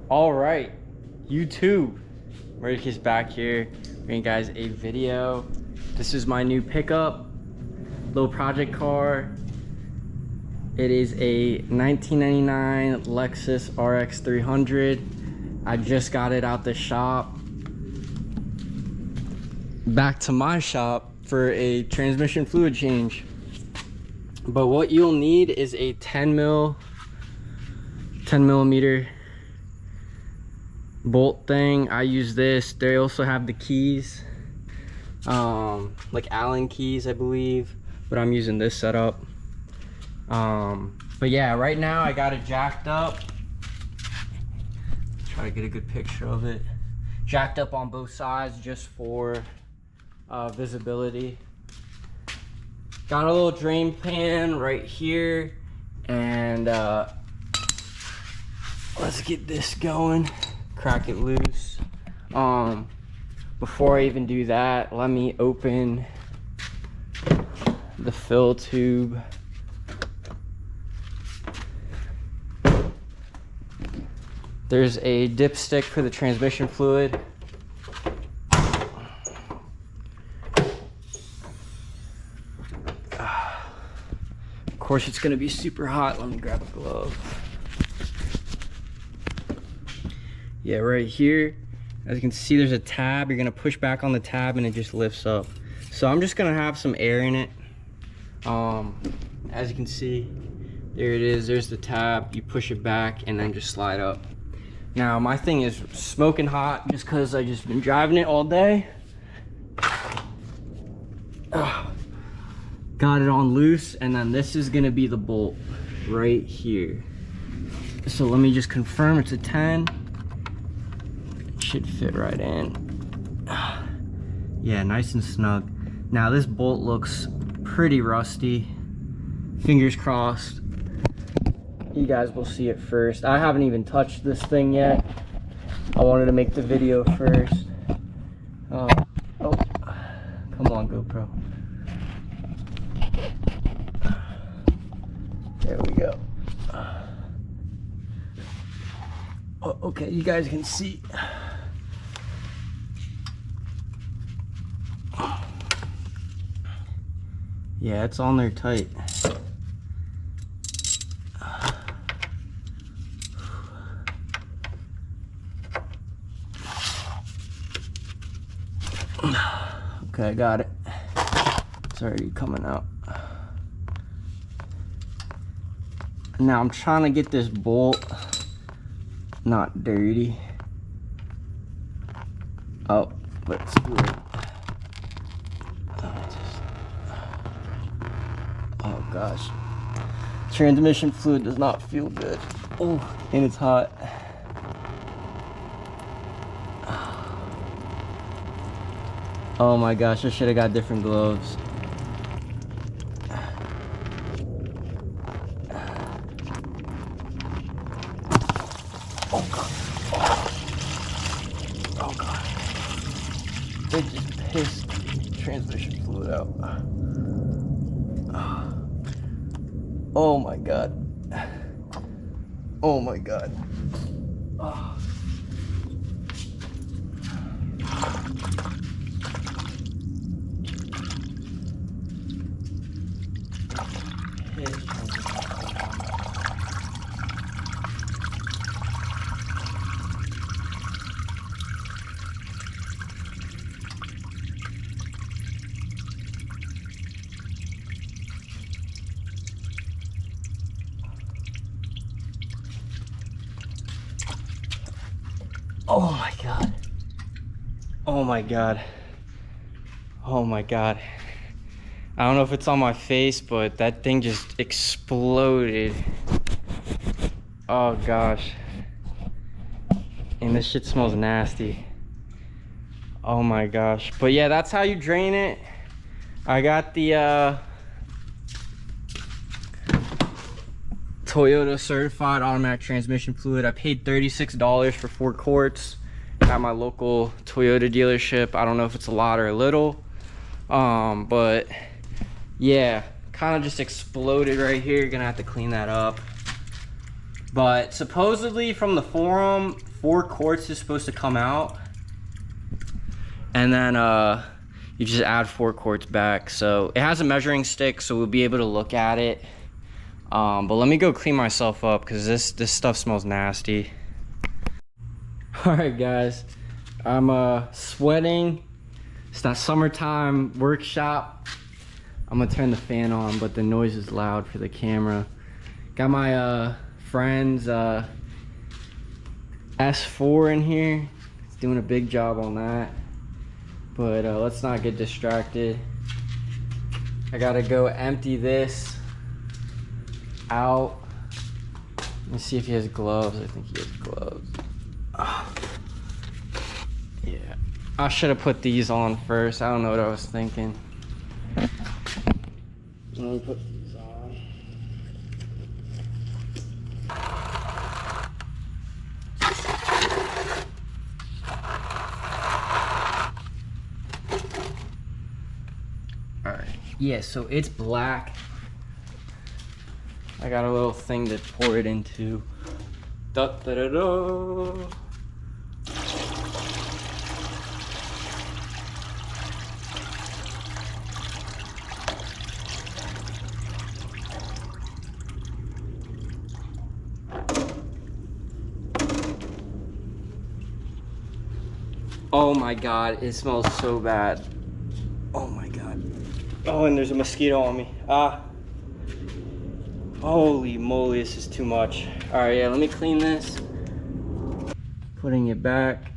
All right, YouTube, Murtacus back here, bringing you guys a video. This is my new pickup, little project car. It is a 1999 Lexus RX300. I just got it out the shop, back to my shop for a transmission fluid change. But what you'll need is a 10 millimeter bolt thing. I use this. They also have the keys, like Allen keys, I believe, but I'm using this setup. But yeah, right now I got it jacked up. Try to get a good picture of it. Jacked up on both sides just for visibility. Got a little drain pan right here, and let's get this going. Crack it loose. Before I even do that, let me open the fill tube. There's a dipstick for the transmission fluid. Of course, it's gonna be super hot. Let me grab a glove. Yeah, right here, as you can see, there's a tab. You're gonna push back on the tab and it just lifts up. So I'm just gonna have some air in it. As you can see, there it is. There's the tab. You push it back and then just slide up. Now my thing is smoking hot just because I just been driving it all day. Got it on loose, and then this is gonna be the bolt right here. So let me just confirm it's a 10. It should fit right in. Yeah, nice and snug. Now this bolt looks pretty rusty. Fingers crossed you guys will see it first. I haven't even touched this thing yet. I wanted to make the video first. Oh, come on, GoPro. There we go. Oh, okay, you guys can see. Yeah, it's on there tight. Okay, I got it. It's already coming out. Now I'm trying to get this bolt not dirty. Oh, let's do it. Oh gosh. Transmission fluid does not feel good. Oh, and it's hot. Oh my gosh, I should have got different gloves. Oh god. Oh god. They just pissed transmission fluid out. Oh my god. Oh my god. Oh. Oh my god. Oh my god. Oh my god. I don't know if it's on my face, but that thing just exploded. Oh gosh. And this shit smells nasty. Oh my gosh. But yeah, that's how you drain it. I got the Toyota certified automatic transmission fluid. I paid $36 for 4 quarts at my local Toyota dealership. I don't know if it's a lot or a little, but yeah, kind of just exploded right here. You're gonna have to clean that up. But supposedly from the forum, 4 quarts is supposed to come out. And then you just add 4 quarts back. So it has a measuring stick, so we'll be able to look at it. But let me go clean myself up because this stuff smells nasty. All right, guys, I'm sweating. It's that summertime workshop. I'm gonna turn the fan on, but the noise is loud for the camera. Got my friend's S4 in here. He's doing a big job on that. But let's not get distracted. I gotta go empty this out. Let's see if he has gloves. I think he has gloves. Yeah, I should have put these on first. I don't know what I was thinking. Let me put these on. All right. Yeah, so it's black. I got a little thing to pour it into. Da, da, da, da. Oh my God, it smells so bad. Oh my God. Oh, and there's a mosquito on me. Holy moly, this is too much. All right, yeah, let me clean this. Putting it back.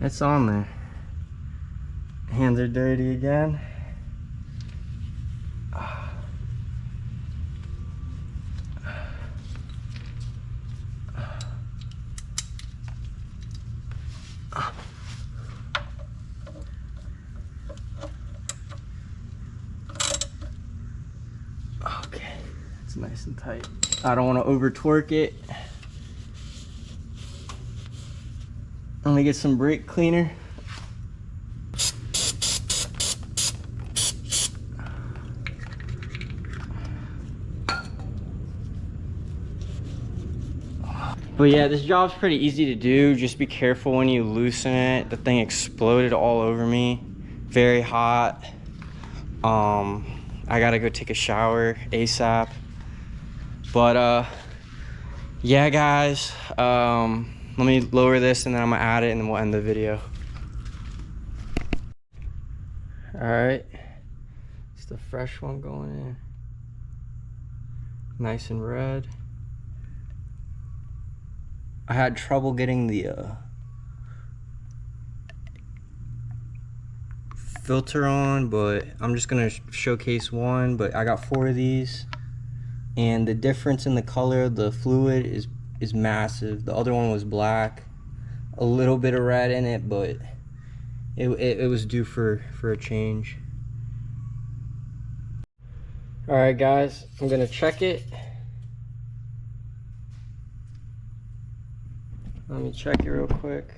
It's on there. Hands are dirty again. Okay, it's nice and tight. I don't want to over torque it. Let me get some brake cleaner. But yeah, this job's pretty easy to do. Just be careful when you loosen it. The thing exploded all over me. Very hot. I gotta go take a shower ASAP. But yeah, guys, let me lower this and then I'm gonna add it and then we'll end the video. All right, it's the fresh one going in. Nice and red. I had trouble getting the filter on, but I'm just gonna showcase one. But I got 4 of these, and the difference in the color of the fluid is massive. The other one was black, a little bit of red in it, but it was due for a change. All right, guys, I'm gonna check it. Let me check it real quick.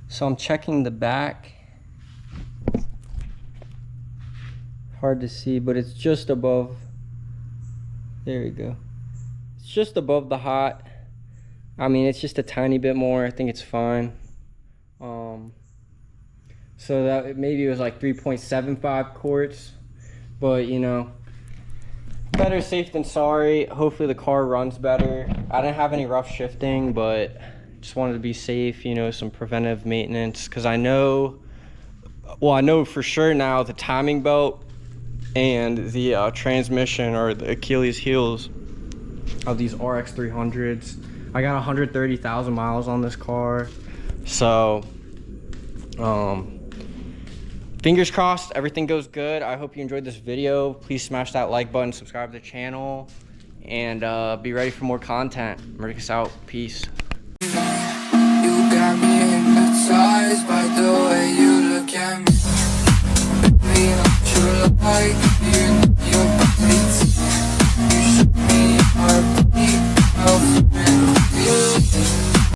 So I'm checking the back. Hard to see, but it's just above. There we go. It's just above the hot. I mean, it's just a tiny bit more. I think it's fine. So that maybe it was like 3.75 quarts, but you know, better safe than sorry. Hopefully the car runs better. I didn't have any rough shifting, but just wanted to be safe, you know, some preventive maintenance, because I know for sure now the timing belt and the transmission are the Achilles heels of these RX300s. I got 130,000 miles on this car, so fingers crossed everything goes good. I hope you enjoyed this video. Please smash that like button, subscribe to the channel, and be ready for more content. Murtacus out. Peace.